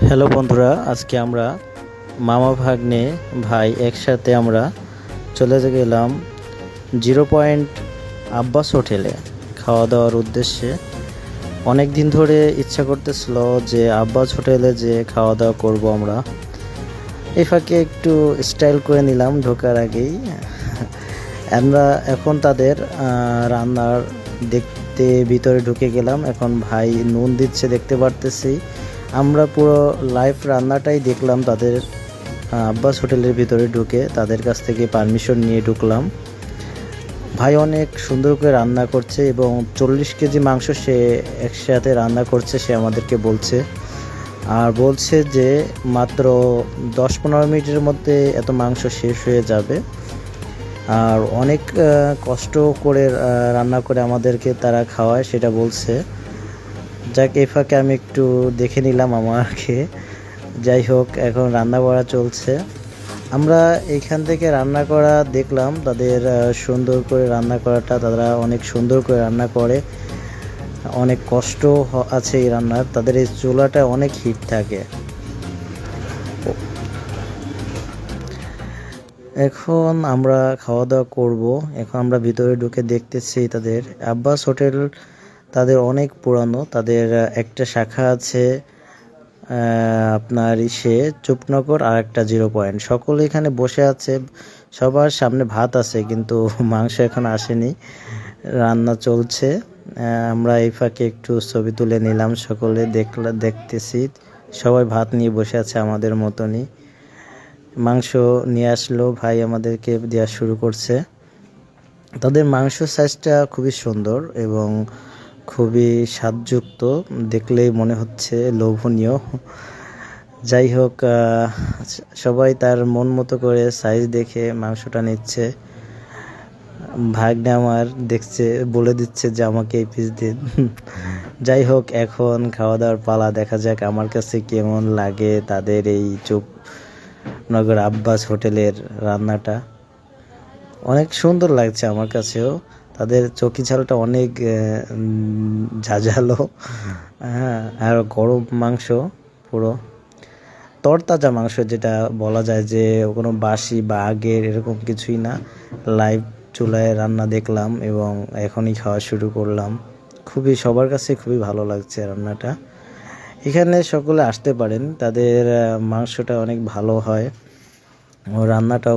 Hello বন্ধুরা, আজকে আমরা মামা ভাগ্নে ভাই একসাথে আমরা চলে গেলাম 0 পয়েন্ট আব্বাস হোটেলে খাওয়া দাওয়ার উদ্দেশ্যে। অনেক দিন ধরে ইচ্ছা করতেছিল যে আব্বাস হোটেলে যে খাওয়া দাওয়া করব আমরা। এই ফাঁকে একটু স্টাইল করে নিলাম ঢোকার আগেই। আমরা এখন তাদের রান্নার দেখতে ভিতরে ঢুকে গেলাম। এখন ভাই নুন দিচ্ছে দেখতে পারতেছি। আমরা পুরো লাইভ রান্নাটাই দেখলাম তাদের আব্বাস হোটেলের ভিতরে ঢুকে। তাদের কাছ থেকে পারমিশন নিয়ে ঢুকলাম। ভাই অনেক সুন্দর করে রান্না করছে এবং 40 কেজি মাংস সে একসাথে রান্না করছে, সে আমাদেরকে বলছে। আর বলছে যে মাত্র 10-15 মিনিটের মধ্যে এত মাংস শেষ হয়ে যাবে। আর অনেক কষ্ট করে রান্না করে আমাদেরকে তারা খাওয়ায়, সেটা বলছে। যাক, এই ফাঁকে আমি একটু দেখে নিলাম আমাকে। যাই হোক, এখন রান্না করা চলছে। আমরা এইখান থেকে রান্না করা দেখলাম, তাদের সুন্দর করে রান্না করাটা। তারা অনেক সুন্দর করে রান্না করে, অনেক কষ্ট আছে এই রান্নার। তাদের এই চুলাটা অনেক হিট থাকে। এখন আমরা খাওয়া দাওয়া করব। এখন আমরা ভিতরে ঢুকে দেখতেছি তাদের আব্বাস হোটেল তাদের অনেক পুরানো। তাদের একটা শাখা আছে আপনার চুপনগর, আর একটা 0 পয়েন্ট। সকলে এখানে বসে আছে, সবার সামনে ভাত আছে কিন্তু মাংস এখন আসেনি, রান্না চলছে। আমরা এই ফাঁকে একটু ছবি তুলে নিলাম। সকলে দেখতেছি সবাই ভাত নিয়ে বসে আছে আমাদের মতনই। মাংস নিয়ে আসলো, ভাই আমাদেরকে দেওয়া শুরু করছে। তাদের মাংস সাইজটা খুবই সুন্দর এবং খুবই স্বাদযুক্ত, দেখলেই মনে হচ্ছে লোভনীয়। যাই হোক, সবাই তার মন মতো করে সাইজ দেখে মাংসটা নিচ্ছে। ভাগ্নে আমার দেখছে, বলে দিচ্ছে যে আমাকে এই পিস দিন। যাই হোক, এখন খাওয়া দাওয়ার পালা। দেখা যাক আমার কাছে কেমন লাগে তাদের এই চুপনগর আব্বাস হোটেলের রান্নাটা। অনেক সুন্দর লাগছে আমার কাছেও। তাদের চকি ঝালটা অনেক ঝাঁঝালো। হ্যাঁ, আর গরম মাংস, পুরো তরতাজা মাংস, যেটা বলা যায় যে কোনো বাসি বা আগের এরকম কিছুই না। লাইভ চুলায় রান্না দেখলাম এবং এখনই খাওয়া শুরু করলাম। সবার কাছে খুবই ভালো লাগছে রান্নাটা। এখানে সকলে আসতে পারেন, তাদের মাংসটা অনেক ভালো হয় ও রান্নাটাও